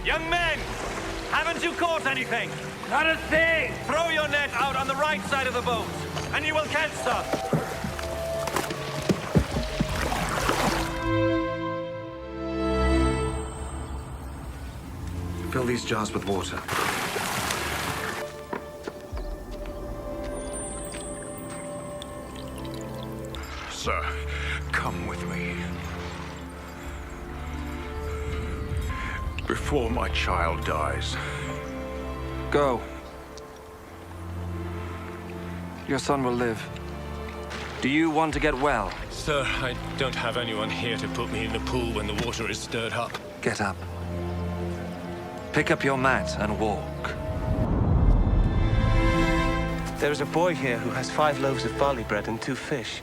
Young men, haven't you caught anything? Not a thing! Throw your net out on the right side of the boat, and you will catch some. Fill these jars with water. Sir, come with me. Before my child dies. Go. Your son will live. Do you want to get well? Sir, I don't have anyone here to put me in the pool when the water is stirred up. Get up. Pick up your mat and walk. There is a boy here who has 5 loaves of barley bread and 2 fish.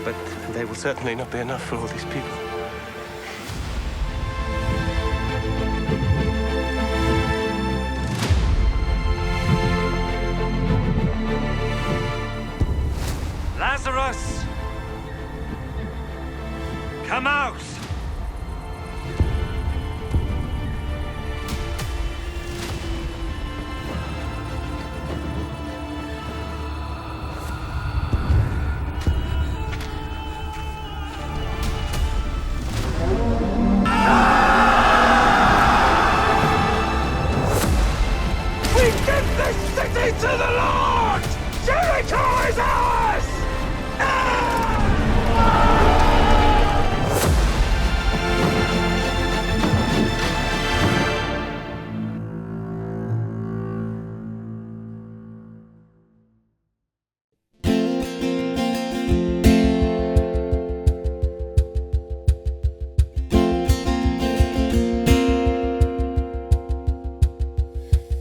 But they will certainly not be enough for all these people. Lazarus! Come out! We give this city to the Lord! Jericho is ours!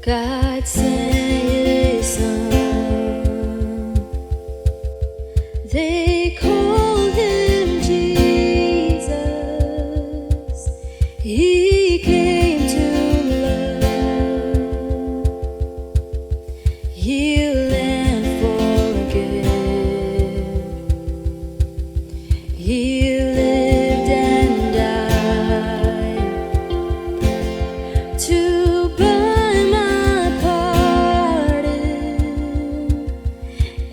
God sent his son. They called him Jesus. He came to love, heal and forgive. He lived and died to buy my pardon.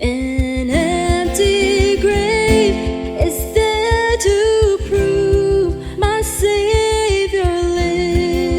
An empty grave is there to prove my Savior lives.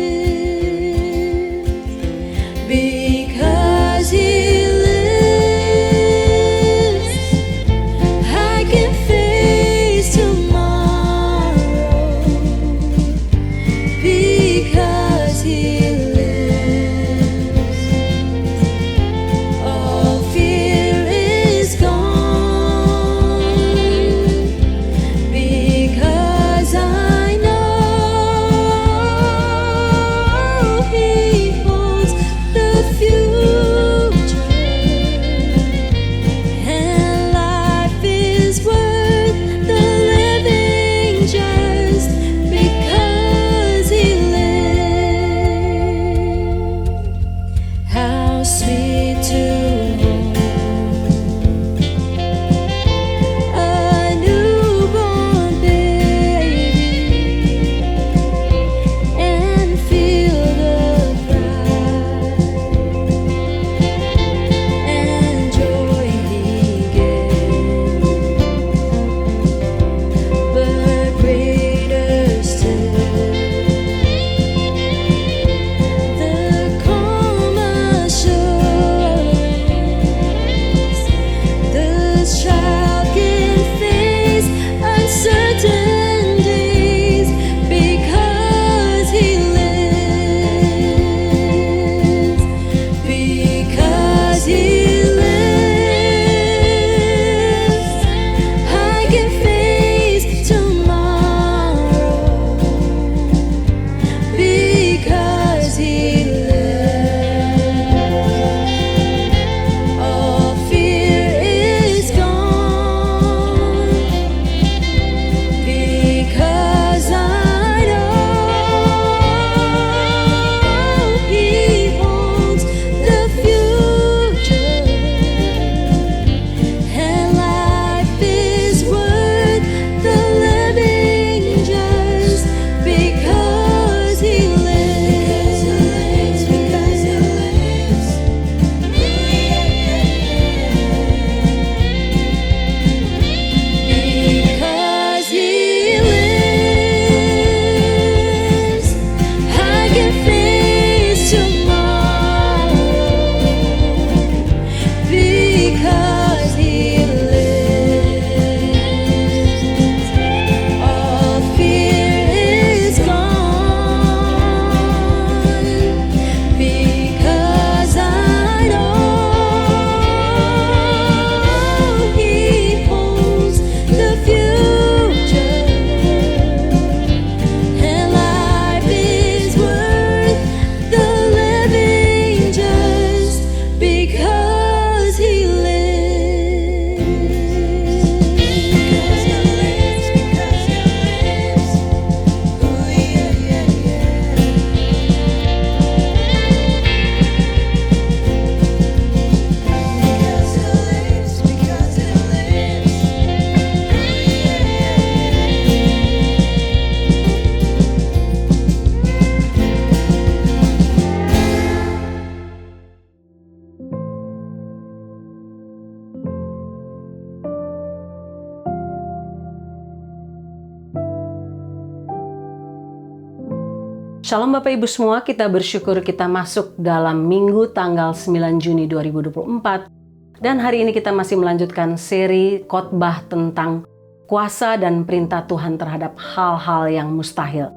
Shalom Bapak Ibu semua, kita bersyukur kita masuk dalam Minggu tanggal 9 Juni 2024. Dan hari ini kita masih melanjutkan seri khotbah tentang kuasa dan perintah Tuhan terhadap hal-hal yang mustahil.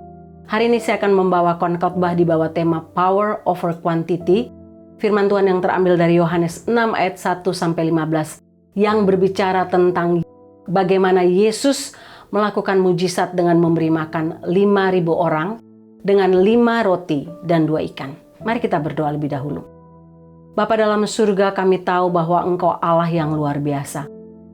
Hari ini saya akan membawakan khotbah di bawah tema Power over Quantity. Firman Tuhan yang terambil dari Yohanes 6 ayat 1-15 yang berbicara tentang bagaimana Yesus melakukan mujizat dengan memberi makan 5.000 orang dengan 5 roti dan 2 ikan. Mari kita berdoa lebih dahulu. Bapa dalam surga, kami tahu bahwa Engkau Allah yang luar biasa.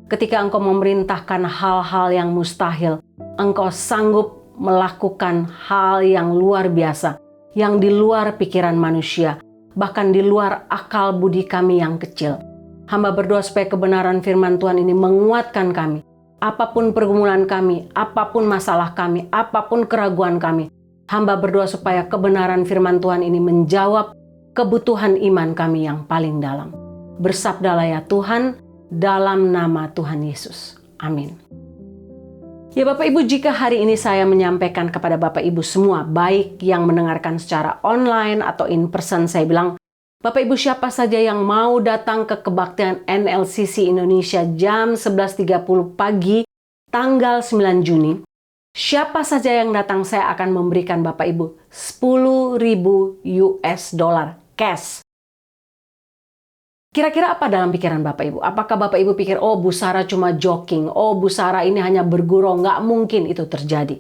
Ketika Engkau memerintahkan hal-hal yang mustahil, Engkau sanggup melakukan hal yang luar biasa, yang di luar pikiran manusia, bahkan di luar akal budi kami yang kecil. Hamba berdoa supaya kebenaran firman Tuhan ini menguatkan kami. Apapun pergumulan kami, apapun masalah kami, apapun keraguan kami, hamba berdoa supaya kebenaran firman Tuhan ini menjawab kebutuhan iman kami yang paling dalam. Bersabdalah ya Tuhan, dalam nama Tuhan Yesus. Amin. Ya Bapak Ibu, jika hari ini saya menyampaikan kepada Bapak Ibu semua, baik yang mendengarkan secara online atau in person, saya bilang, Bapak Ibu siapa saja yang mau datang ke kebaktian NLCC Indonesia jam 11.30 pagi tanggal 9 Juni, siapa saja yang datang saya akan memberikan Bapak Ibu $10.000 cash. Kira-kira apa dalam pikiran Bapak Ibu? Apakah Bapak Ibu pikir, oh Bu Sarah cuma joking, oh Bu Sarah ini hanya bergurau, nggak mungkin itu terjadi.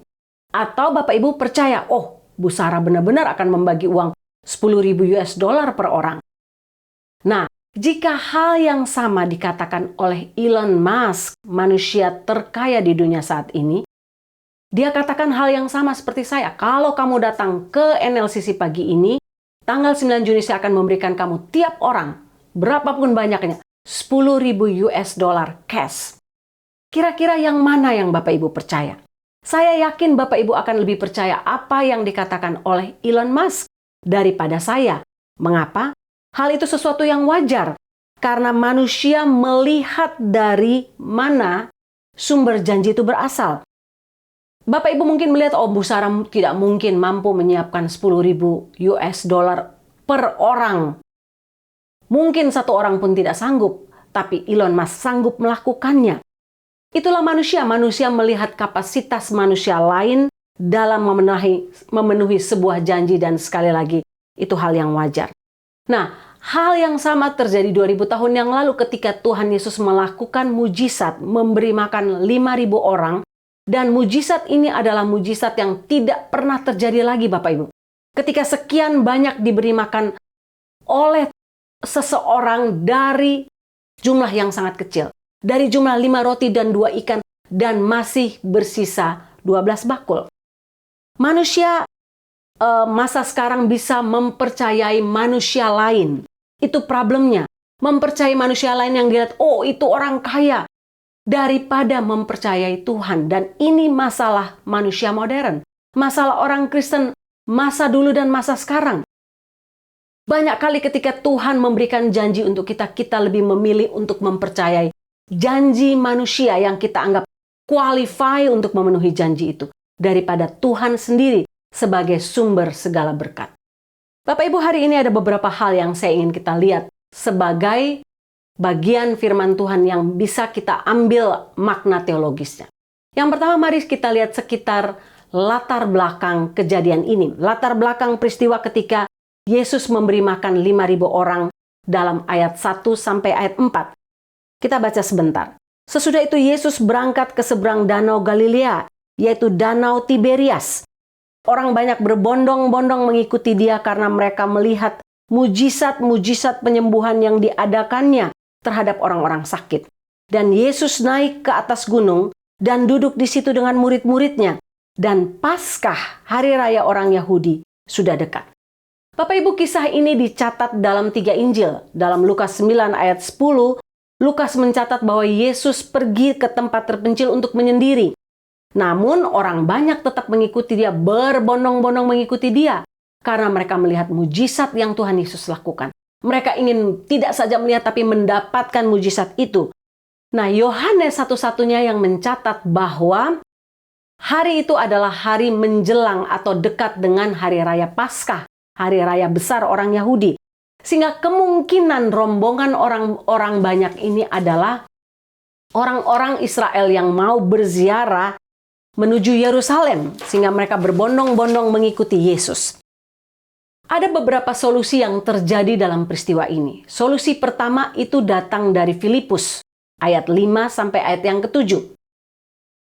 Atau Bapak Ibu percaya, oh Bu Sarah benar-benar akan membagi uang $10.000 per orang. Nah, jika hal yang sama dikatakan oleh Elon Musk, manusia terkaya di dunia saat ini, dia katakan hal yang sama seperti saya. Kalau kamu datang ke NLCC pagi ini, tanggal 9 Juni saya akan memberikan kamu tiap orang, berapapun banyaknya, $10.000 cash. Kira-kira yang mana yang Bapak Ibu percaya? Saya yakin Bapak Ibu akan lebih percaya apa yang dikatakan oleh Elon Musk daripada saya. Mengapa? Hal itu sesuatu yang wajar. Karena manusia melihat dari mana sumber janji itu berasal. Bapak Ibu mungkin melihat, oh Bu Sarah tidak mungkin mampu menyiapkan $10.000 per orang. Mungkin satu orang pun tidak sanggup, tapi Elon Musk sanggup melakukannya. Itulah manusia. Manusia melihat kapasitas manusia lain dalam memenuhi sebuah janji, dan sekali lagi, itu hal yang wajar. Nah, hal yang sama terjadi 2000 tahun yang lalu ketika Tuhan Yesus melakukan mujizat, memberi makan 5.000 orang. Dan mujizat ini adalah mujizat yang tidak pernah terjadi lagi Bapak Ibu. Ketika sekian banyak diberi makan oleh seseorang dari jumlah yang sangat kecil. Dari jumlah 5 roti dan 2 ikan dan masih bersisa 12 bakul. Manusia masa sekarang bisa mempercayai manusia lain. Itu problemnya. Mempercayai manusia lain yang dilihat, oh itu orang kaya. Daripada mempercayai Tuhan. Dan ini masalah manusia modern. Masalah orang Kristen masa dulu dan masa sekarang. Banyak kali ketika Tuhan memberikan janji untuk kita, kita lebih memilih untuk mempercayai janji manusia yang kita anggap qualify untuk memenuhi janji itu. Daripada Tuhan sendiri sebagai sumber segala berkat. Bapak Ibu, hari ini ada beberapa hal yang saya ingin kita lihat sebagai bagian firman Tuhan yang bisa kita ambil makna teologisnya. Yang pertama, mari kita lihat sekitar latar belakang kejadian ini. Latar belakang peristiwa ketika Yesus memberi makan 5.000 orang dalam ayat 1 sampai ayat 4. Kita baca sebentar. Sesudah itu Yesus berangkat ke seberang danau Galilea, yaitu danau Tiberias. Orang banyak berbondong-bondong mengikuti dia karena mereka melihat mujizat-mujizat penyembuhan yang diadakannya terhadap orang-orang sakit. Dan Yesus naik ke atas gunung dan duduk di situ dengan murid-muridnya. Dan Paskah, hari raya orang Yahudi, sudah dekat. Bapak Ibu, kisah ini dicatat dalam 3 Injil. Dalam Lukas 9 ayat 10, Lukas mencatat bahwa Yesus pergi ke tempat terpencil untuk menyendiri. Namun orang banyak tetap mengikuti dia, berbondong-bondong mengikuti dia. Karena mereka melihat mujizat yang Tuhan Yesus lakukan. Mereka ingin tidak saja melihat tapi mendapatkan mujizat itu. Nah, Yohanes satu-satunya yang mencatat bahwa Hari itu adalah hari menjelang atau dekat dengan hari raya Paskah, hari raya besar orang Yahudi. Sehingga kemungkinan rombongan orang-orang banyak ini adalah orang-orang Israel yang mau berziarah menuju Yerusalem, sehingga mereka berbondong-bondong mengikuti Yesus. Ada beberapa solusi yang terjadi dalam peristiwa ini. Solusi pertama itu datang dari Filipus, ayat 5 sampai ayat yang ke-7.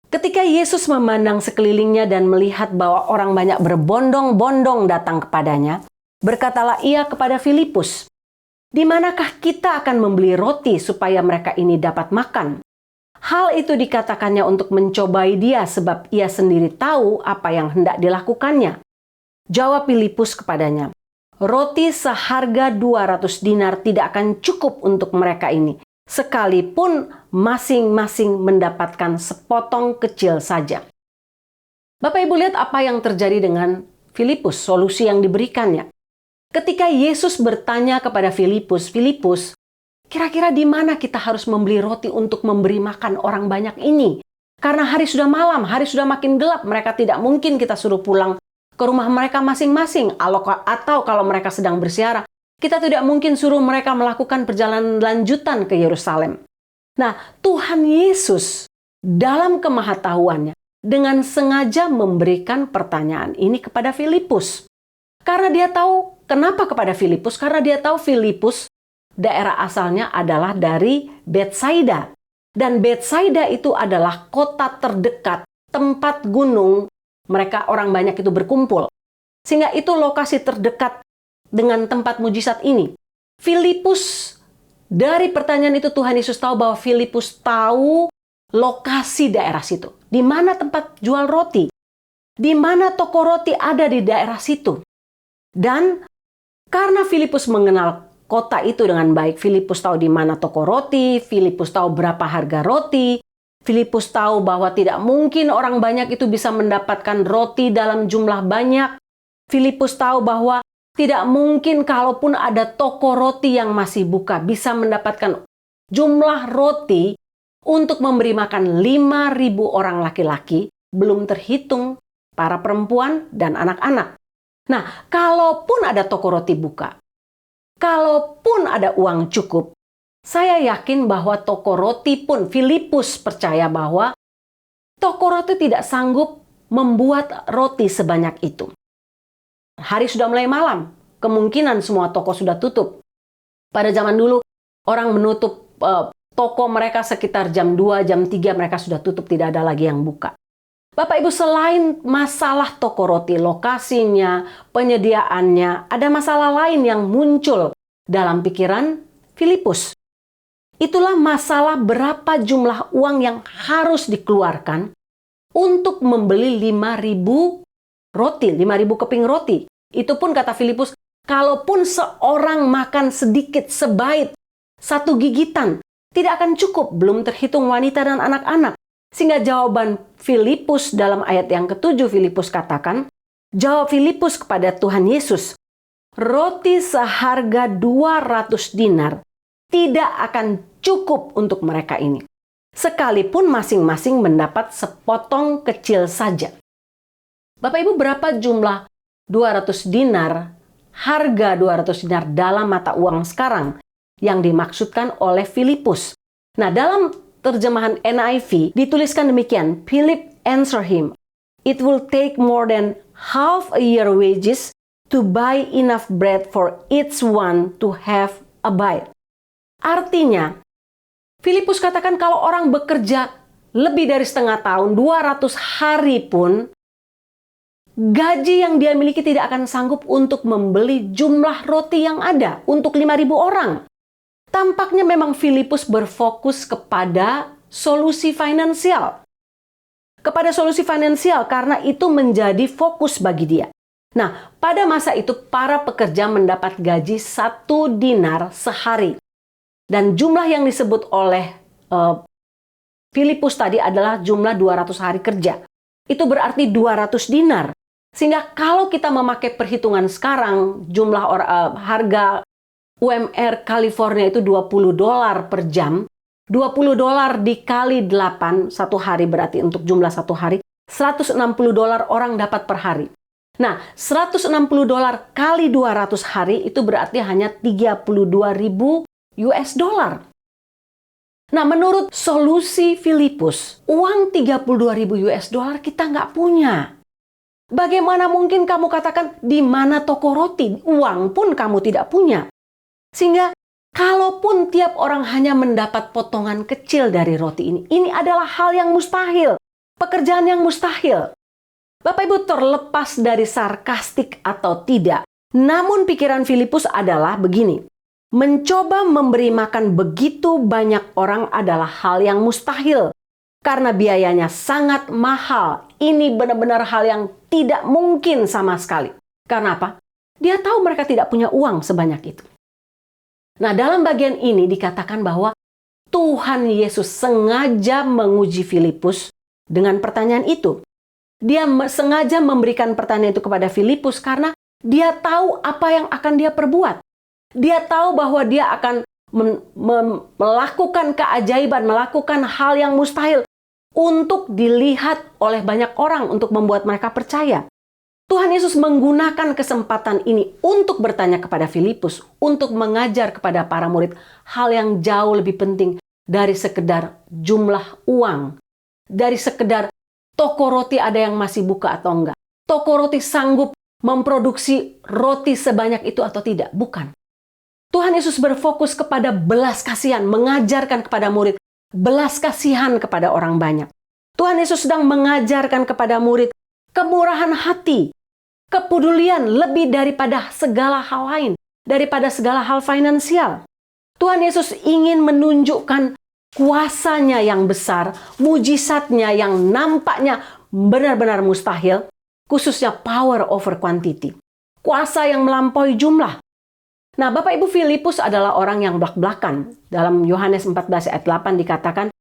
Ketika Yesus memandang sekelilingnya dan melihat bahwa orang banyak berbondong-bondong datang kepadanya, berkatalah ia kepada Filipus, "Di manakah kita akan membeli roti supaya mereka ini dapat makan?" Hal itu dikatakannya untuk mencobai dia sebab ia sendiri tahu apa yang hendak dilakukannya. Jawab Filipus kepadanya, "Roti seharga 200 dinar tidak akan cukup untuk mereka ini, sekalipun masing-masing mendapatkan sepotong kecil saja." Bapak Ibu lihat apa yang terjadi dengan Filipus, solusi yang diberikannya. Ketika Yesus bertanya kepada Filipus, "Filipus, kira-kira di mana kita harus membeli roti untuk memberi makan orang banyak ini? Karena hari sudah malam, hari sudah makin gelap, mereka tidak mungkin kita suruh pulang ke rumah mereka masing-masing. Atau kalau mereka sedang berziarah, kita tidak mungkin suruh mereka melakukan perjalanan lanjutan ke Yerusalem." Nah, Tuhan Yesus dalam kemahatauannya dengan sengaja memberikan pertanyaan ini kepada Filipus. Karena dia tahu, kenapa kepada Filipus? Karena dia tahu Filipus daerah asalnya adalah dari Betsaida. Dan Betsaida itu adalah kota terdekat, tempat gunung mereka orang banyak itu berkumpul. Sehingga itu lokasi terdekat dengan tempat mujizat ini. Filipus, dari pertanyaan itu Tuhan Yesus tahu bahwa Filipus tahu lokasi daerah situ. Di mana tempat jual roti? Di mana toko roti ada di daerah situ? Dan karena Filipus mengenal kota itu dengan baik, Filipus tahu di mana toko roti, Filipus tahu berapa harga roti, Filipus tahu bahwa tidak mungkin orang banyak itu bisa mendapatkan roti dalam jumlah banyak. Filipus tahu bahwa tidak mungkin kalaupun ada toko roti yang masih buka bisa mendapatkan jumlah roti untuk memberi makan 5.000 orang laki-laki, belum terhitung para perempuan dan anak-anak. Nah, kalaupun ada toko roti buka, kalaupun ada uang cukup, saya yakin bahwa toko roti pun Filipus percaya bahwa toko roti tidak sanggup membuat roti sebanyak itu. Hari sudah mulai malam, kemungkinan semua toko sudah tutup. Pada zaman dulu, orang menutup toko mereka sekitar jam 2, jam 3 mereka sudah tutup, tidak ada lagi yang buka. Bapak Ibu, selain masalah toko roti, lokasinya, penyediaannya, ada masalah lain yang muncul dalam pikiran Filipus. Itulah masalah berapa jumlah uang yang harus dikeluarkan untuk membeli 5.000 roti, 5.000 keping roti. Itu pun kata Filipus, kalaupun seorang makan sedikit sebaik, 1 gigitan, tidak akan cukup, belum terhitung wanita dan anak-anak. Sehingga jawaban Filipus dalam ayat yang ke-7, Filipus katakan, jawab Filipus kepada Tuhan Yesus, "Roti seharga 200 dinar tidak akan cukup untuk mereka ini, sekalipun masing-masing mendapat sepotong kecil saja." Bapak Ibu, berapa jumlah 200 dinar, harga 200 dinar dalam mata uang sekarang yang dimaksudkan oleh Filipus? Nah, dalam terjemahan NIV dituliskan demikian, Philip answered him, "It will take more than half a year wages to buy enough bread for each one to have a bite." Artinya, Filipus katakan kalau orang bekerja lebih dari setengah tahun, 200 hari pun, gaji yang dia miliki tidak akan sanggup untuk membeli jumlah roti yang ada untuk 5.000 orang. Tampaknya memang Filipus berfokus kepada solusi finansial. Kepada solusi finansial karena itu menjadi fokus bagi dia. Nah, pada masa itu para pekerja mendapat gaji 1 dinar sehari. Dan jumlah yang disebut oleh Filipus tadi adalah jumlah 200 hari kerja. Itu berarti 200 dinar. Sehingga kalau kita memakai perhitungan sekarang, jumlah harga UMR California itu $20 per jam. $20 dikali 8, 1 hari berarti untuk jumlah 1 hari, $160 orang dapat per hari. Nah, $160 kali 200 hari itu berarti hanya 32.000 US dollar. Nah, menurut solusi Filipus, uang 32.000 US dollar kita nggak punya. Bagaimana mungkin kamu katakan di mana toko roti? Uang pun kamu tidak punya. Sehingga kalaupun tiap orang hanya mendapat potongan kecil dari roti ini adalah hal yang mustahil. Pekerjaan yang mustahil. Bapak Ibu, terlepas dari sarkastik atau tidak, namun pikiran Filipus adalah begini. Mencoba memberi makan begitu banyak orang adalah hal yang mustahil. Karena biayanya sangat mahal. Ini benar-benar hal yang tidak mungkin sama sekali. Karena apa? Dia tahu mereka tidak punya uang sebanyak itu. Nah, dalam bagian ini dikatakan bahwa Tuhan Yesus sengaja menguji Filipus dengan pertanyaan itu. Dia sengaja memberikan pertanyaan itu kepada Filipus karena dia tahu apa yang akan dia perbuat. Dia tahu bahwa dia akan melakukan keajaiban, melakukan hal yang mustahil untuk dilihat oleh banyak orang untuk membuat mereka percaya. Tuhan Yesus menggunakan kesempatan ini untuk bertanya kepada Filipus, untuk mengajar kepada para murid hal yang jauh lebih penting dari sekedar jumlah uang, dari sekedar toko roti ada yang masih buka atau enggak. Toko roti sanggup memproduksi roti sebanyak itu atau tidak? Bukan. Tuhan Yesus berfokus kepada belas kasihan, mengajarkan kepada murid belas kasihan kepada orang banyak. Tuhan Yesus sedang mengajarkan kepada murid kemurahan hati, kepedulian lebih daripada segala hal lain, daripada segala hal finansial. Tuhan Yesus ingin menunjukkan kuasanya yang besar, mujizatnya yang nampaknya benar-benar mustahil, khususnya power over quantity. Kuasa yang melampaui jumlah. Nah, Bapak Ibu, Filipus adalah orang yang blak-blakan. Dalam Yohanes 14 ayat 8 dikatakan,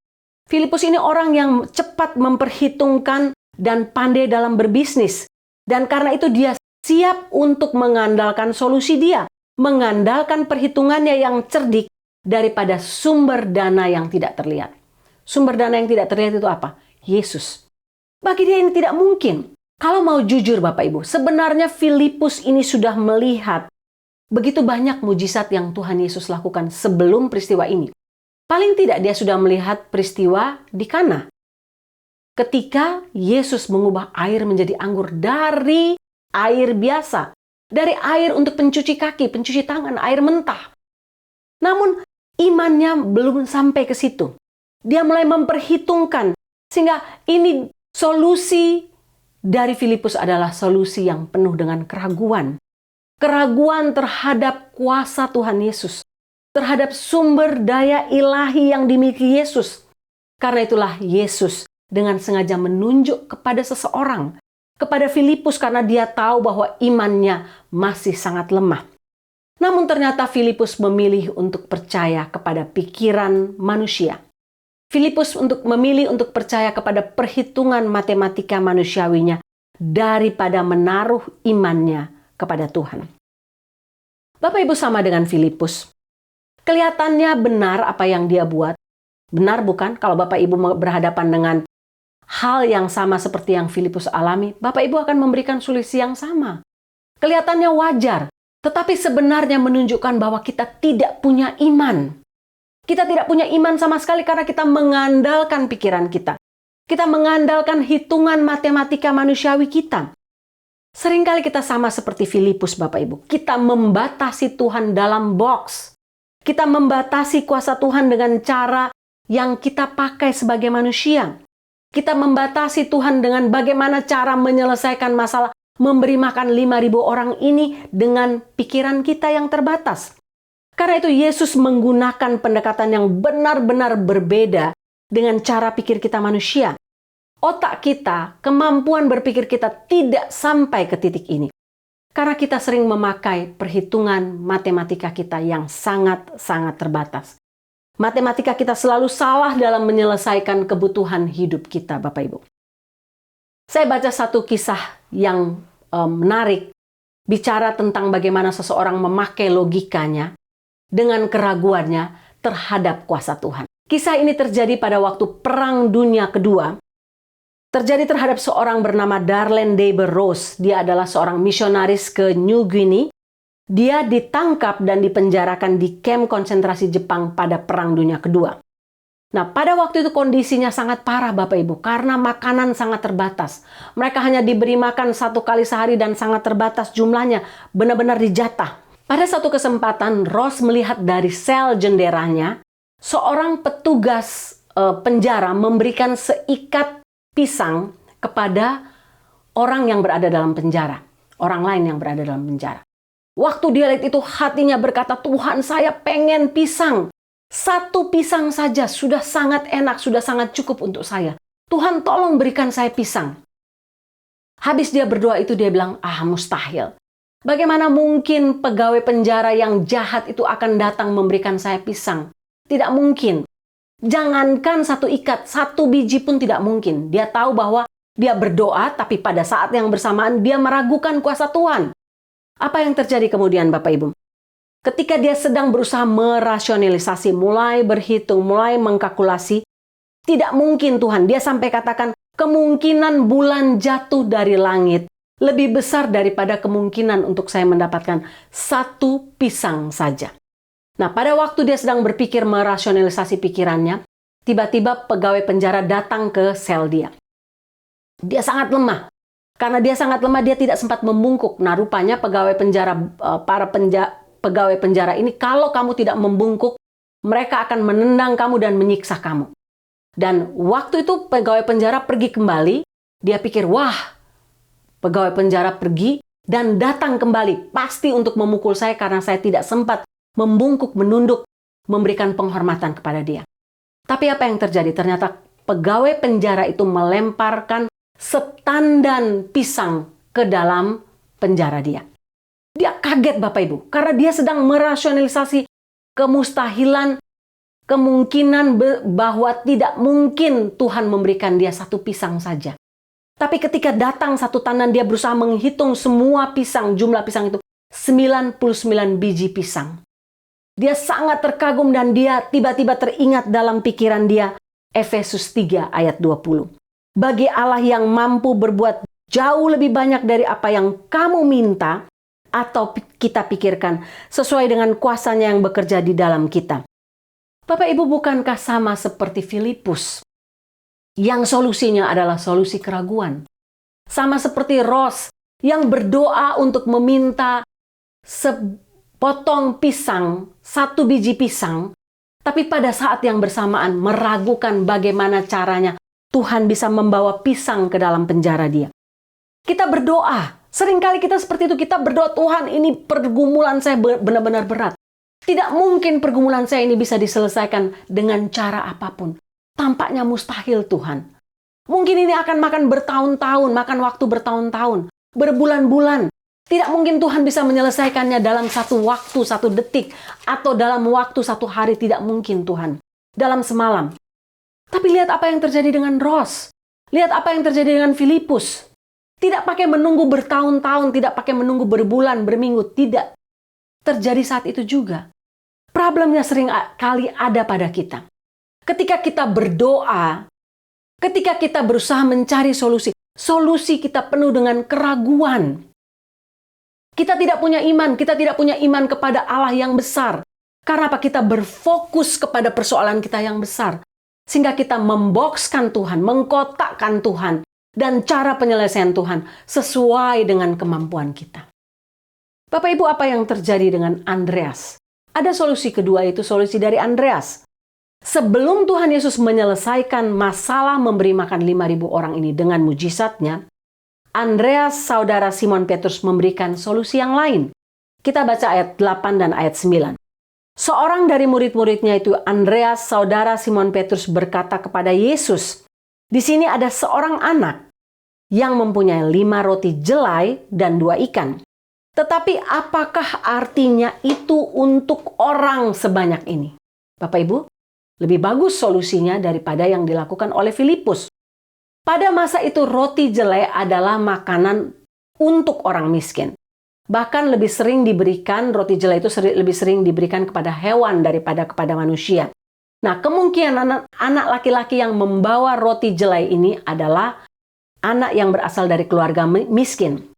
Filipus ini orang yang cepat memperhitungkan dan pandai dalam berbisnis. Dan karena itu dia siap untuk mengandalkan solusi dia. Mengandalkan perhitungannya yang cerdik daripada sumber dana yang tidak terlihat. Sumber dana yang tidak terlihat itu apa? Yesus. Bagi dia ini tidak mungkin. Kalau mau jujur Bapak Ibu, sebenarnya Filipus ini sudah melihat begitu banyak mujizat yang Tuhan Yesus lakukan sebelum peristiwa ini. Paling tidak dia sudah melihat peristiwa di Kana. Ketika Yesus mengubah air menjadi anggur dari air biasa. Dari air untuk pencuci kaki, pencuci tangan, air mentah. Namun imannya belum sampai ke situ. Dia mulai memperhitungkan. Sehingga ini solusi dari Filipus adalah solusi yang penuh dengan keraguan. Keraguan terhadap kuasa Tuhan Yesus. Terhadap sumber daya ilahi yang dimiliki Yesus. Karena itulah Yesus dengan sengaja menunjuk kepada seseorang. Kepada Filipus karena dia tahu bahwa imannya masih sangat lemah. Namun ternyata Filipus memilih untuk percaya kepada pikiran manusia. Filipus memilih untuk percaya kepada perhitungan matematika manusiawinya daripada menaruh imannya kepada Tuhan. Bapak Ibu, sama dengan Filipus. Kelihatannya benar apa yang dia buat. Benar bukan? Kalau Bapak Ibu berhadapan dengan hal yang sama seperti yang Filipus alami, Bapak Ibu akan memberikan solusi yang sama. Kelihatannya wajar, tetapi sebenarnya menunjukkan bahwa kita tidak punya iman. Kita tidak punya iman sama sekali karena kita mengandalkan pikiran kita. Kita mengandalkan hitungan matematika manusiawi kita. Seringkali kita sama seperti Filipus, Bapak Ibu. Kita membatasi Tuhan dalam box. Kita membatasi kuasa Tuhan dengan cara yang kita pakai sebagai manusia. Kita membatasi Tuhan dengan bagaimana cara menyelesaikan masalah memberi makan 5.000 orang ini dengan pikiran kita yang terbatas. Karena itu Yesus menggunakan pendekatan yang benar-benar berbeda dengan cara pikir kita manusia. Otak kita, kemampuan berpikir kita tidak sampai ke titik ini. Karena kita sering memakai perhitungan matematika kita yang sangat-sangat terbatas. Matematika kita selalu salah dalam menyelesaikan kebutuhan hidup kita, Bapak Ibu. Saya baca satu kisah yang menarik, bicara tentang bagaimana seseorang memakai logikanya dengan keraguannya terhadap kuasa Tuhan. Kisah ini terjadi pada waktu Perang Dunia Kedua. terjadi terhadap seorang bernama Darlene Deber Rose. Dia adalah seorang misionaris ke New Guinea. Dia ditangkap dan dipenjarakan di kamp konsentrasi Jepang pada Perang Dunia Kedua. Nah, pada waktu itu kondisinya sangat parah Bapak Ibu, karena makanan sangat terbatas. Mereka hanya diberi makan 1 kali sehari dan sangat terbatas jumlahnya, benar-benar dijatah. Pada satu kesempatan, Rose melihat dari sel jendelanya, seorang petugas penjara memberikan seikat pisang kepada orang yang berada dalam penjara. Orang lain yang berada dalam penjara. Waktu dia lihat itu, hatinya berkata, Tuhan, saya pengen pisang. 1 pisang saja sudah sangat enak, sudah sangat cukup untuk saya. Tuhan, tolong berikan saya pisang. Habis dia berdoa itu, dia bilang, mustahil. Bagaimana mungkin pegawai penjara yang jahat itu akan datang memberikan saya pisang? Tidak mungkin. Jangankan 1 ikat, 1 biji pun tidak mungkin. Dia tahu bahwa dia berdoa, tapi pada saat yang bersamaan dia meragukan kuasa Tuhan. Apa yang terjadi kemudian Bapak Ibu? Ketika dia sedang berusaha merasionalisasi, mulai berhitung, mulai mengkalkulasi, tidak mungkin Tuhan. Dia sampai katakan, kemungkinan bulan jatuh dari langit lebih besar daripada kemungkinan untuk saya mendapatkan 1 pisang saja. Nah, pada waktu dia sedang berpikir merasionalisasi pikirannya, tiba-tiba pegawai penjara datang ke sel dia. Dia sangat lemah. Karena dia sangat lemah, dia tidak sempat membungkuk. Nah, rupanya pegawai penjara, pegawai penjara ini, kalau kamu tidak membungkuk, mereka akan menendang kamu dan menyiksa kamu. Dan waktu itu pegawai penjara pergi kembali. Dia pikir, wah, pegawai penjara pergi dan datang kembali. Pasti untuk memukul saya karena saya tidak sempat membungkuk, menunduk, memberikan penghormatan kepada dia. Tapi apa yang terjadi? Ternyata pegawai penjara itu melemparkan setandan pisang ke dalam penjara dia. Dia kaget Bapak Ibu, karena dia sedang merasionalisasi kemustahilan, kemungkinan bahwa tidak mungkin Tuhan memberikan dia 1 pisang saja. Tapi ketika datang 1 tandan, dia berusaha menghitung semua pisang, jumlah pisang itu 99 biji pisang. Dia sangat terkagum dan dia tiba-tiba teringat dalam pikiran dia Efesus 3 ayat 20. Bagi Allah yang mampu berbuat jauh lebih banyak dari apa yang kamu minta atau kita pikirkan, sesuai dengan kuasanya yang bekerja di dalam kita. Bapak Ibu, bukankah sama seperti Filipus yang solusinya adalah solusi keraguan? Sama seperti Rose yang berdoa untuk meminta sepotong pisang, 1 biji pisang, tapi pada saat yang bersamaan meragukan bagaimana caranya Tuhan bisa membawa pisang ke dalam penjara dia. Kita berdoa. Seringkali kita seperti itu. Kita berdoa, Tuhan, ini pergumulan saya benar-benar berat. Tidak mungkin pergumulan saya ini bisa diselesaikan dengan cara apapun. Tampaknya mustahil, Tuhan. Mungkin ini akan makan bertahun-tahun, makan waktu bertahun-tahun, berbulan-bulan. Tidak mungkin Tuhan bisa menyelesaikannya dalam 1 waktu, 1 detik, atau dalam waktu 1 hari. Tidak mungkin, Tuhan. Dalam semalam. Tapi lihat apa yang terjadi dengan Rose. Lihat apa yang terjadi dengan Filipus. Tidak pakai menunggu bertahun-tahun, tidak pakai menunggu berbulan, berminggu. Tidak. Terjadi saat itu juga. Problemnya sering kali ada pada kita. Ketika kita berdoa, ketika kita berusaha mencari solusi, solusi kita penuh dengan keraguan. Kita tidak punya iman kepada Allah yang besar. Karena apa? Kita berfokus kepada persoalan kita yang besar. Sehingga kita membokskan Tuhan, mengkotakkan Tuhan, dan cara penyelesaian Tuhan sesuai dengan kemampuan kita. Bapak Ibu, apa yang terjadi dengan Andreas? Ada solusi kedua, itu solusi dari Andreas. Sebelum Tuhan Yesus menyelesaikan masalah memberi makan 5.000 orang ini dengan mujizatnya, Andreas, saudara Simon Petrus, memberikan solusi yang lain. Kita baca ayat 8 dan ayat 9. Seorang dari murid-muridnya itu, Andreas, saudara Simon Petrus, berkata kepada Yesus, di sini ada seorang anak yang mempunyai 5 roti jelai dan 2 ikan. Tetapi apakah artinya itu untuk orang sebanyak ini? Bapak Ibu, lebih bagus solusinya daripada yang dilakukan oleh Filipus. Pada masa itu roti jelai adalah makanan untuk orang miskin. Bahkan lebih sering diberikan, roti jelai itu lebih sering diberikan kepada hewan daripada kepada manusia. Nah, kemungkinan anak laki-laki yang membawa roti jelai ini adalah anak yang berasal dari keluarga miskin.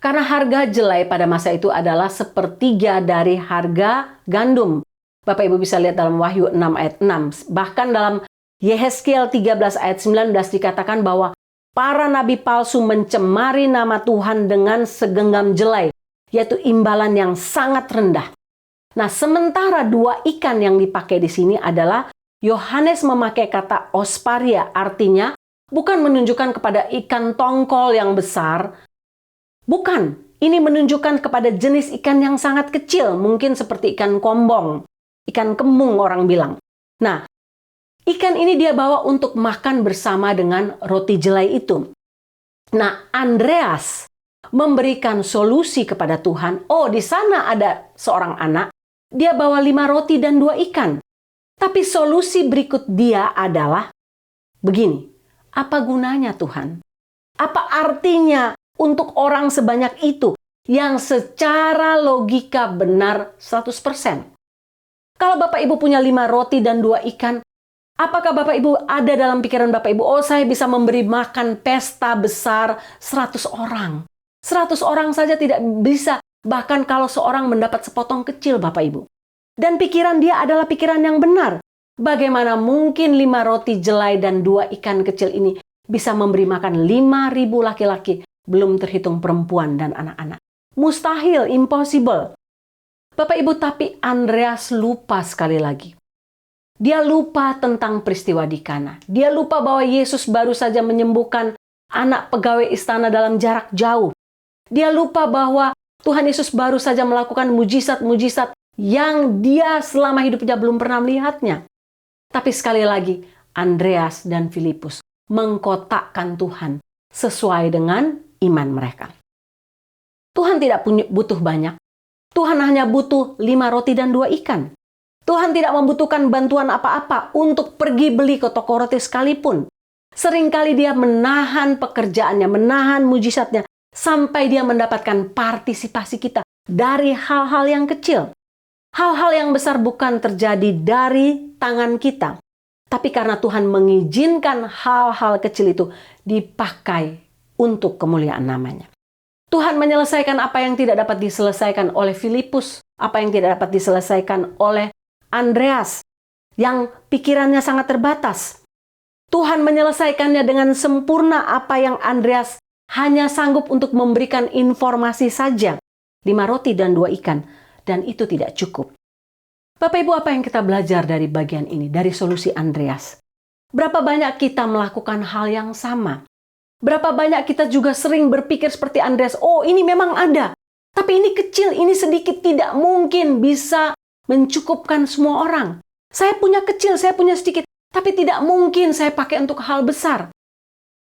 Karena harga jelai pada masa itu adalah sepertiga dari harga gandum. Bapak Ibu bisa lihat dalam Wahyu 6 ayat 6. Bahkan dalam Yehezkiel 13 ayat 19 dikatakan bahwa para nabi palsu mencemari nama Tuhan dengan segenggam jelai, yaitu imbalan yang sangat rendah. Nah, sementara dua ikan yang dipakai di sini adalah Yohanes memakai kata osparia, artinya bukan menunjukkan kepada ikan tongkol yang besar. Bukan, ini menunjukkan kepada jenis ikan yang sangat kecil, mungkin seperti ikan kombong, ikan kembung orang bilang. Nah, ikan ini dia bawa untuk makan bersama dengan roti jelai itu. Nah, Andreas memberikan solusi kepada Tuhan. Oh, di sana ada seorang anak, dia bawa 5 roti dan 2 ikan. Tapi solusi berikut dia adalah begini. Apa gunanya Tuhan? Apa artinya untuk orang sebanyak itu yang secara logika benar 100%? Kalau Bapak Ibu punya 5 roti dan 2 ikan, apakah Bapak Ibu ada dalam pikiran Bapak Ibu, oh saya bisa memberi makan pesta besar 100 orang. 100 orang saja tidak bisa, bahkan kalau seorang mendapat sepotong kecil Bapak Ibu. Dan pikiran dia adalah pikiran yang benar. Bagaimana mungkin 5 roti jelai dan 2 ikan kecil ini bisa memberi makan 5.000 laki-laki, belum terhitung perempuan dan anak-anak. Mustahil, impossible. Bapak Ibu, tapi Andreas lupa sekali lagi. Dia lupa tentang peristiwa di Kana. Dia lupa bahwa Yesus baru saja menyembuhkan anak pegawai istana dalam jarak jauh. Dia lupa bahwa Tuhan Yesus baru saja melakukan mujizat-mujizat yang dia selama hidupnya belum pernah melihatnya. Tapi sekali lagi, Andreas dan Filipus mengkotakkan Tuhan sesuai dengan iman mereka. Tuhan tidak butuh banyak. Tuhan hanya butuh 5 roti dan 2 ikan. Tuhan tidak membutuhkan bantuan apa-apa untuk pergi beli ke toko roti sekalipun. Seringkali dia menahan pekerjaannya, menahan mujizatnya, sampai dia mendapatkan partisipasi kita dari hal-hal yang kecil. Hal-hal yang besar bukan terjadi dari tangan kita. Tapi karena Tuhan mengizinkan hal-hal kecil itu dipakai untuk kemuliaan namanya. Tuhan menyelesaikan apa yang tidak dapat diselesaikan oleh Filipus, apa yang tidak dapat diselesaikan oleh Andreas, yang pikirannya sangat terbatas. Tuhan menyelesaikannya dengan sempurna apa yang Andreas hanya sanggup untuk memberikan informasi saja. 5 roti dan 2 ikan. Dan itu tidak cukup. Bapak Ibu, apa yang kita belajar dari bagian ini, dari solusi Andreas? Berapa banyak kita melakukan hal yang sama? Berapa banyak kita juga sering berpikir seperti Andreas, oh ini memang ada, tapi ini kecil, ini sedikit, tidak mungkin bisa mencukupkan semua orang. Saya punya kecil, saya punya sedikit, tapi tidak mungkin saya pakai untuk hal besar.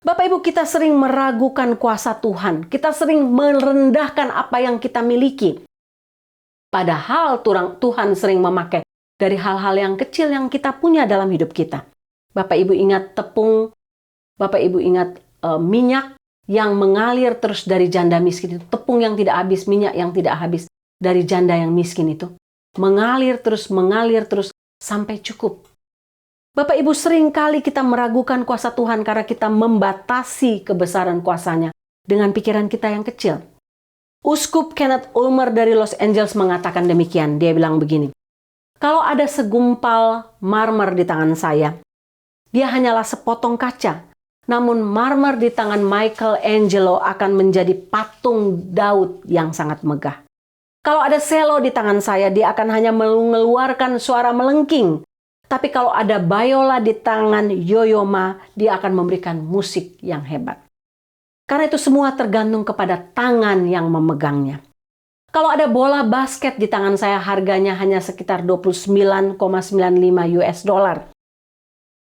Bapak Ibu, kita sering meragukan kuasa Tuhan. Kita sering merendahkan apa yang kita miliki. Padahal Tuhan sering memakai dari hal-hal yang kecil yang kita punya dalam hidup kita. Bapak Ibu ingat tepung, Bapak Ibu ingat minyak yang mengalir terus dari janda miskin itu. Tepung yang tidak habis, minyak yang tidak habis dari janda yang miskin itu. Mengalir terus sampai cukup. Bapak Ibu, sering kali kita meragukan kuasa Tuhan karena kita membatasi kebesaran kuasanya dengan pikiran kita yang kecil. Uskup Kenneth Ulmer dari Los Angeles mengatakan demikian. Dia bilang begini, kalau ada segumpal marmer di tangan saya, dia hanyalah sepotong kaca. Namun marmer di tangan Michelangelo akan menjadi patung Daud yang sangat megah. Kalau ada selo di tangan saya, dia akan hanya mengeluarkan suara melengking. Tapi kalau ada biola di tangan Yoyoma, dia akan memberikan musik yang hebat. Karena itu semua tergantung kepada tangan yang memegangnya. Kalau ada bola basket di tangan saya, harganya hanya sekitar 29,95 US dollar.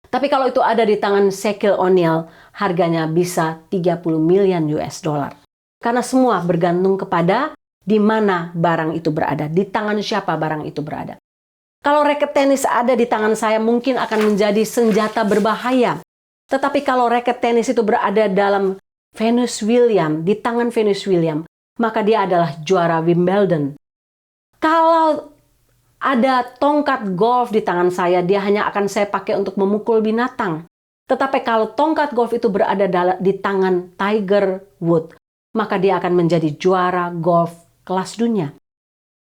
Tapi kalau itu ada di tangan Shaquille O'Neal, harganya bisa 30 miliar US dollar. Karena semua bergantung kepada di mana barang itu berada, di tangan siapa barang itu berada. Kalau raket tenis ada di tangan saya, mungkin akan menjadi senjata berbahaya. Tetapi kalau raket tenis itu berada dalam Venus Williams, di tangan Venus Williams, maka dia adalah juara Wimbledon. Kalau ada tongkat golf di tangan saya, dia hanya akan saya pakai untuk memukul binatang. Tetapi kalau tongkat golf itu berada di tangan Tiger Woods, maka dia akan menjadi juara golf kelas dunia.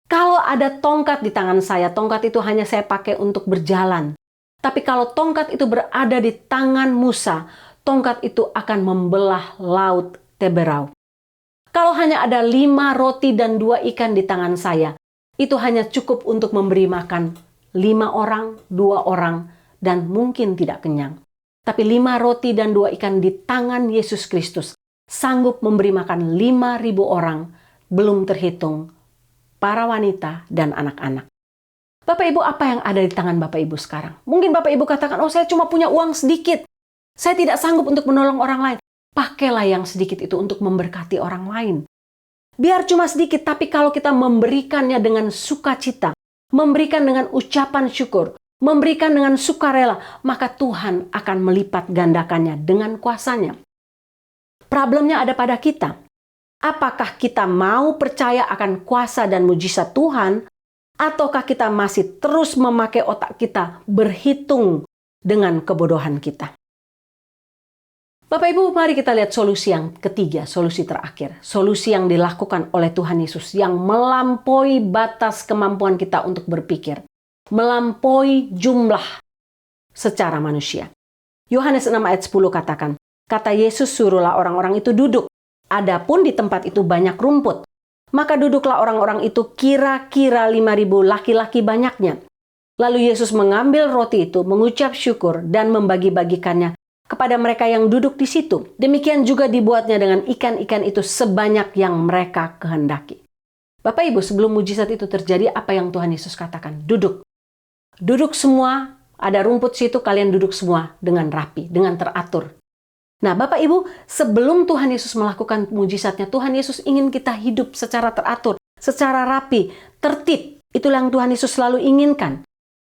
Kalau ada tongkat di tangan saya, tongkat itu hanya saya pakai untuk berjalan. Tapi kalau tongkat itu berada di tangan Musa, tongkat itu akan membelah laut Teberau. Kalau hanya ada 5 roti dan 2 ikan di tangan saya, itu hanya cukup untuk memberi makan 5 orang, 2 orang, dan mungkin tidak kenyang. Tapi 5 roti dan 2 ikan di tangan Yesus Kristus sanggup memberi makan 5.000 orang, belum terhitung para wanita dan anak-anak. Bapak Ibu, apa yang ada di tangan Bapak Ibu sekarang? Mungkin Bapak Ibu katakan, oh saya cuma punya uang sedikit. Saya tidak sanggup untuk menolong orang lain. Pakailah yang sedikit itu untuk memberkati orang lain. Biar cuma sedikit, tapi kalau kita memberikannya dengan sukacita, memberikan dengan ucapan syukur, memberikan dengan sukarela, maka Tuhan akan melipat gandakannya dengan kuasanya. Problemnya ada pada kita. Apakah kita mau percaya akan kuasa dan mujizat Tuhan, ataukah kita masih terus memakai otak kita berhitung dengan kebodohan kita? Bapak Ibu, mari kita lihat solusi yang ketiga, solusi terakhir. Solusi yang dilakukan oleh Tuhan Yesus yang melampaui batas kemampuan kita untuk berpikir. Melampaui jumlah secara manusia. Yohanes 6 ayat 10 katakan, kata Yesus, suruhlah orang-orang itu duduk. Adapun di tempat itu banyak rumput. Maka duduklah orang-orang itu kira-kira 5.000 laki-laki banyaknya. Lalu Yesus mengambil roti itu, mengucap syukur dan membagi-bagikannya kepada mereka yang duduk di situ. Demikian juga dibuatnya dengan ikan-ikan itu sebanyak yang mereka kehendaki. Bapak Ibu, sebelum mujizat itu terjadi, apa yang Tuhan Yesus katakan? Duduk. Duduk semua, ada rumput situ, kalian duduk semua dengan rapi, dengan teratur. Nah Bapak Ibu, sebelum Tuhan Yesus melakukan mujizatnya, Tuhan Yesus ingin kita hidup secara teratur, secara rapi, tertib. Itulah yang Tuhan Yesus selalu inginkan.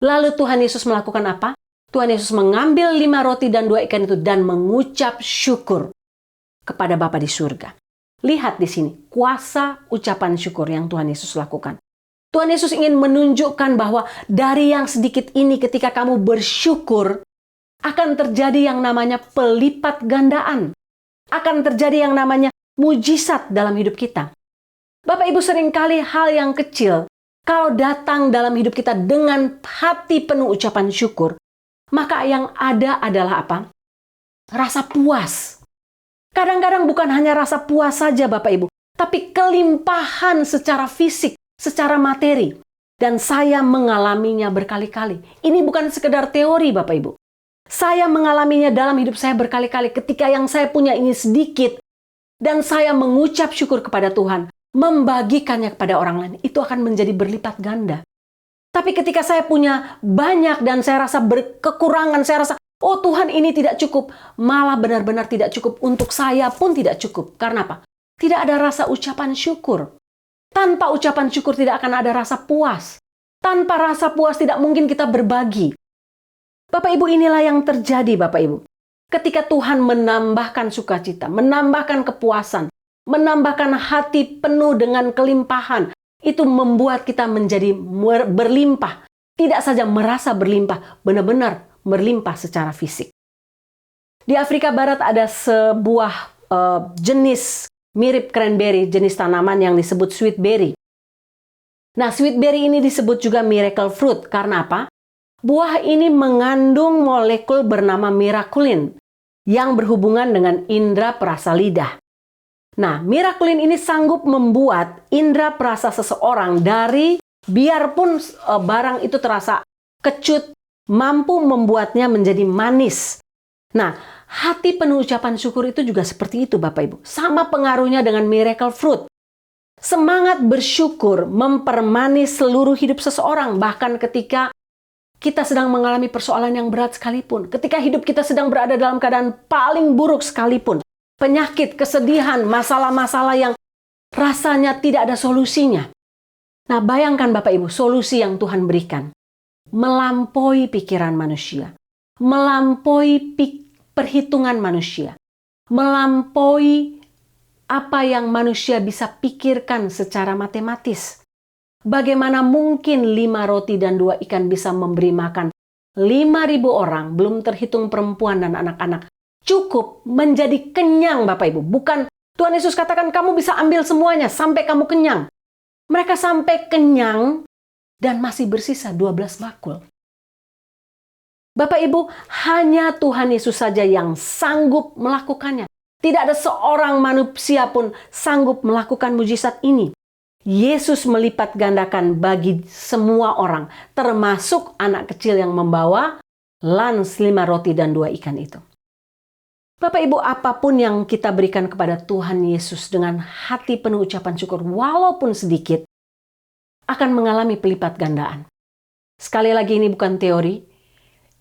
Lalu Tuhan Yesus melakukan apa? Tuhan Yesus mengambil 5 roti dan 2 ikan itu dan mengucap syukur kepada Bapa di surga. Lihat di sini, kuasa ucapan syukur yang Tuhan Yesus lakukan. Tuhan Yesus ingin menunjukkan bahwa dari yang sedikit ini ketika kamu bersyukur, akan terjadi yang namanya pelipat gandaan. Akan terjadi yang namanya mujizat dalam hidup kita. Bapak Ibu, seringkali hal yang kecil, kalau datang dalam hidup kita dengan hati penuh ucapan syukur, maka yang ada adalah apa? Rasa puas. Kadang-kadang bukan hanya rasa puas saja Bapak Ibu, tapi kelimpahan secara fisik, secara materi. Dan saya mengalaminya berkali-kali. Ini bukan sekedar teori Bapak Ibu. Saya mengalaminya dalam hidup saya berkali-kali ketika yang saya punya ini sedikit. Dan saya mengucap syukur kepada Tuhan, membagikannya kepada orang lain. Itu akan menjadi berlipat ganda. Tapi ketika saya punya banyak dan saya rasa berkekurangan, saya rasa, oh Tuhan ini tidak cukup. Malah benar-benar tidak cukup. Untuk saya pun tidak cukup. Karena apa? Tidak ada rasa ucapan syukur. Tanpa ucapan syukur tidak akan ada rasa puas. Tanpa rasa puas tidak mungkin kita berbagi. Bapak Ibu, inilah yang terjadi Bapak Ibu. Ketika Tuhan menambahkan sukacita, menambahkan kepuasan, menambahkan hati penuh dengan kelimpahan, itu membuat kita menjadi berlimpah. Tidak saja merasa berlimpah, benar-benar berlimpah secara fisik. Di Afrika Barat ada sebuah jenis mirip cranberry, jenis tanaman yang disebut sweet berry. Nah, sweet berry ini disebut juga miracle fruit. Karena apa? Buah ini mengandung molekul bernama miraculin yang berhubungan dengan indera perasa lidah. Nah, miraculin ini sanggup membuat indera perasa seseorang dari biarpun barang itu terasa kecut, mampu membuatnya menjadi manis. Nah, hati penuh ucapan syukur itu juga seperti itu Bapak Ibu. Sama pengaruhnya dengan miracle fruit. Semangat bersyukur mempermanis seluruh hidup seseorang, bahkan ketika kita sedang mengalami persoalan yang berat sekalipun. Ketika hidup kita sedang berada dalam keadaan paling buruk sekalipun. Penyakit, kesedihan, masalah-masalah yang rasanya tidak ada solusinya. Nah, bayangkan Bapak Ibu, solusi yang Tuhan berikan. Melampaui pikiran manusia. Melampaui perhitungan manusia. Melampaui apa yang manusia bisa pikirkan secara matematis. Bagaimana mungkin 5 roti dan 2 ikan bisa memberi makan 5.000 orang, belum terhitung perempuan dan anak-anak, cukup menjadi kenyang Bapak Ibu. Bukan Tuhan Yesus katakan kamu bisa ambil semuanya sampai kamu kenyang. Mereka sampai kenyang dan masih bersisa 12 bakul. Bapak Ibu, hanya Tuhan Yesus saja yang sanggup melakukannya. Tidak ada seorang manusia pun sanggup melakukan mujizat ini. Yesus melipat gandakan bagi semua orang, termasuk anak kecil yang membawa lans 5 roti dan 2 ikan itu. Bapak Ibu, apapun yang kita berikan kepada Tuhan Yesus dengan hati penuh ucapan syukur, walaupun sedikit, akan mengalami pelipat gandaan. Sekali lagi, ini bukan teori.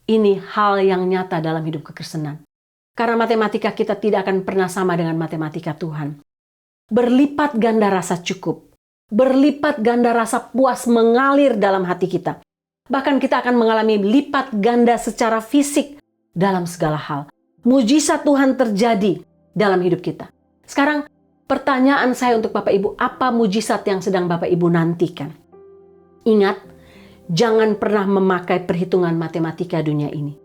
Ini hal yang nyata dalam hidup kekristenan. Karena matematika kita tidak akan pernah sama dengan matematika Tuhan. Berlipat ganda rasa cukup. Berlipat ganda rasa puas mengalir dalam hati kita. Bahkan kita akan mengalami lipat ganda secara fisik dalam segala hal. Mujizat Tuhan terjadi dalam hidup kita. Sekarang pertanyaan saya untuk Bapak Ibu, apa mujizat yang sedang Bapak Ibu nantikan? Ingat, jangan pernah memakai perhitungan matematika dunia ini.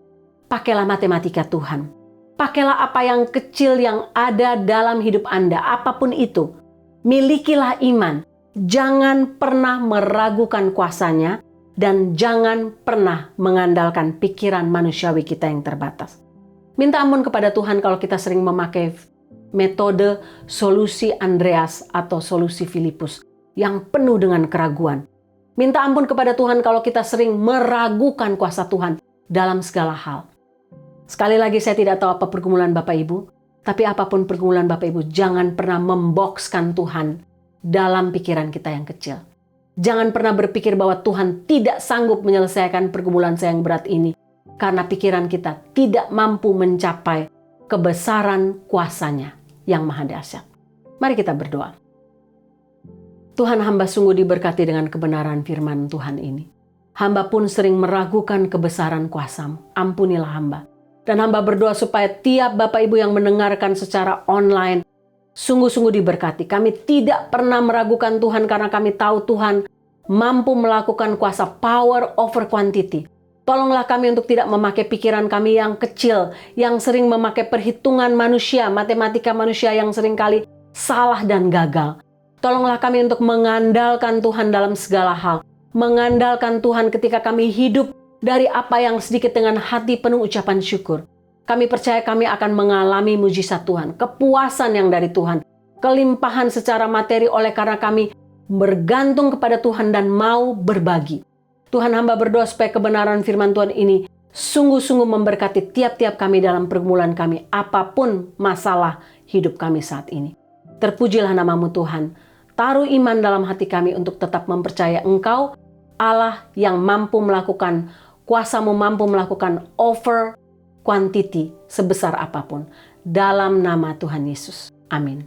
Pakailah matematika Tuhan. Pakailah apa yang kecil yang ada dalam hidup Anda, apapun itu. Milikilah iman. Jangan pernah meragukan kuasanya dan jangan pernah mengandalkan pikiran manusiawi kita yang terbatas. Minta ampun kepada Tuhan kalau kita sering memakai metode solusi Andreas atau solusi Filipus yang penuh dengan keraguan. Minta ampun kepada Tuhan kalau kita sering meragukan kuasa Tuhan dalam segala hal. Sekali lagi, saya tidak tahu apa pergumulan Bapak Ibu, tapi apapun pergumulan Bapak Ibu, jangan pernah membokskan Tuhan dalam pikiran kita yang kecil. Jangan pernah berpikir bahwa Tuhan tidak sanggup menyelesaikan pergumulan saya yang berat ini, karena pikiran kita tidak mampu mencapai kebesaran kuasanya yang maha dahsyat. Mari kita berdoa. Tuhan, hamba sungguh diberkati dengan kebenaran firman Tuhan ini. Hamba pun sering meragukan kebesaran kuasa-Mu. Ampunilah hamba. Dan hamba berdoa supaya tiap Bapak Ibu yang mendengarkan secara online sungguh-sungguh diberkati. Kami tidak pernah meragukan Tuhan karena kami tahu Tuhan mampu melakukan kuasa power over quantity. Tolonglah kami untuk tidak memakai pikiran kami yang kecil, yang sering memakai perhitungan manusia, matematika manusia yang seringkali salah dan gagal. Tolonglah kami untuk mengandalkan Tuhan dalam segala hal. Mengandalkan Tuhan ketika kami hidup dari apa yang sedikit dengan hati penuh ucapan syukur. Kami percaya kami akan mengalami mujizat Tuhan, kepuasan yang dari Tuhan, kelimpahan secara materi oleh karena kami bergantung kepada Tuhan dan mau berbagi. Tuhan, hamba berdoa supaya kebenaran firman Tuhan ini sungguh-sungguh memberkati tiap-tiap kami dalam pergumulan kami, apapun masalah hidup kami saat ini. Terpujilah nama-Mu Tuhan. Taruh iman dalam hati kami untuk tetap mempercaya Engkau, Allah yang mampu melakukan, kuasa-Mu mampu melakukan over quantity sebesar apapun. Dalam nama Tuhan Yesus. Amin.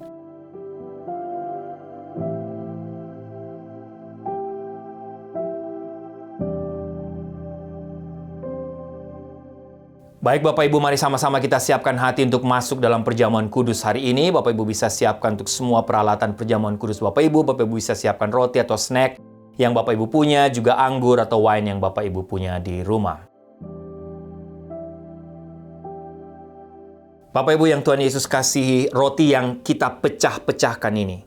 Baik Bapak Ibu, mari sama-sama kita siapkan hati untuk masuk dalam perjamuan kudus hari ini. Bapak Ibu bisa siapkan untuk semua peralatan perjamuan kudus Bapak Ibu. Bapak Ibu bisa siapkan roti atau snack yang Bapak Ibu punya, juga anggur atau wine yang Bapak Ibu punya di rumah. Bapak Ibu yang Tuhan Yesus kasihi, roti yang kita pecah-pecahkan ini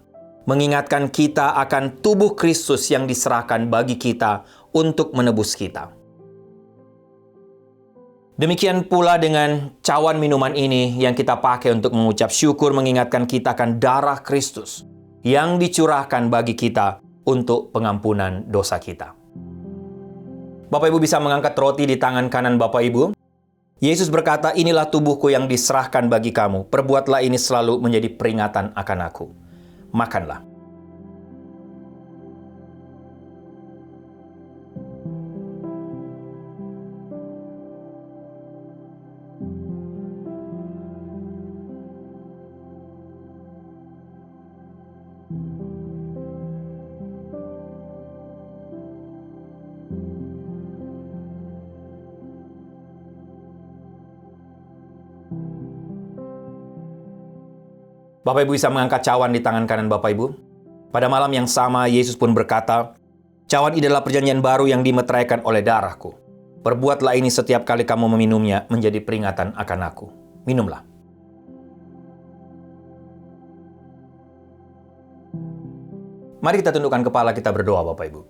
mengingatkan kita akan tubuh Kristus yang diserahkan bagi kita untuk menebus kita. Demikian pula dengan cawan minuman ini yang kita pakai untuk mengucap syukur, mengingatkan kita akan darah Kristus yang dicurahkan bagi kita untuk pengampunan dosa kita. Bapak Ibu bisa mengangkat roti di tangan kanan Bapak Ibu. Yesus berkata, inilah tubuhku yang diserahkan bagi kamu. Perbuatlah ini selalu menjadi peringatan akan aku. Makanlah. Bapak Ibu bisa mengangkat cawan di tangan kanan Bapak Ibu. Pada malam yang sama, Yesus pun berkata, cawan ini adalah perjanjian baru yang dimeteraikan oleh darahku. Perbuatlah ini setiap kali kamu meminumnya menjadi peringatan akan aku. Minumlah. Mari kita tundukkan kepala, kita berdoa Bapak Ibu.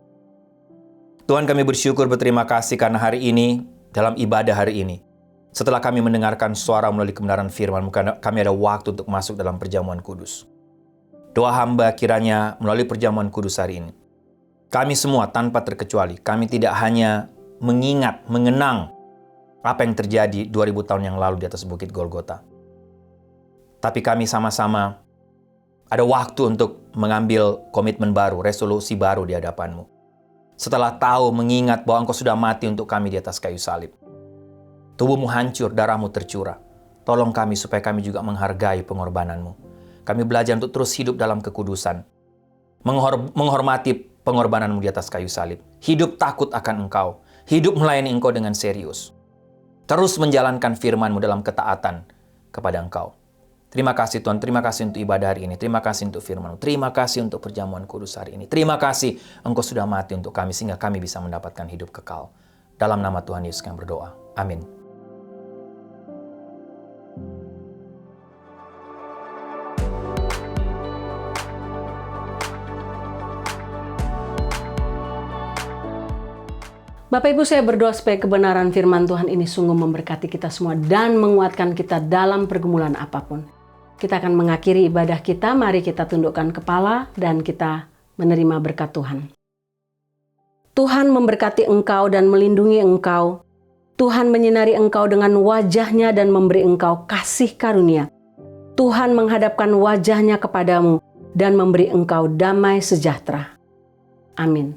Tuhan, kami bersyukur, berterima kasih karena hari ini, dalam ibadah hari ini, setelah kami mendengarkan suara melalui kebenaran firman-Mu, kami ada waktu untuk masuk dalam perjamuan kudus. Doa hamba kiranya melalui perjamuan kudus hari ini, kami semua tanpa terkecuali, kami tidak hanya mengingat, mengenang apa yang terjadi 2000 tahun yang lalu di atas Bukit Golgota. Tapi kami sama-sama ada waktu untuk mengambil komitmen baru, resolusi baru di hadapan-Mu. Setelah tahu, mengingat bahwa Engkau sudah mati untuk kami di atas kayu salib. Tubuh-Mu hancur, darah-Mu tercurah. Tolong kami supaya kami juga menghargai pengorbanan-Mu. Kami belajar untuk terus hidup dalam kekudusan. Menghormati pengorbanan-Mu di atas kayu salib. Hidup takut akan Engkau. Hidup melayani Engkau dengan serius. Terus menjalankan firman-Mu dalam ketaatan kepada Engkau. Terima kasih Tuhan, terima kasih untuk ibadah hari ini. Terima kasih untuk firman-Mu. Terima kasih untuk perjamuan kudus hari ini. Terima kasih Engkau sudah mati untuk kami sehingga kami bisa mendapatkan hidup kekal. Dalam nama Tuhan Yesus kami berdoa. Amin. Bapak Ibu, saya berdoa supaya kebenaran firman Tuhan ini sungguh memberkati kita semua dan menguatkan kita dalam pergumulan apapun. Kita akan mengakhiri ibadah kita, mari kita tundukkan kepala dan kita menerima berkat Tuhan. Tuhan memberkati engkau dan melindungi engkau. Tuhan menyinari engkau dengan wajah-Nya dan memberi engkau kasih karunia. Tuhan menghadapkan wajah-Nya kepadamu dan memberi engkau damai sejahtera. Amin.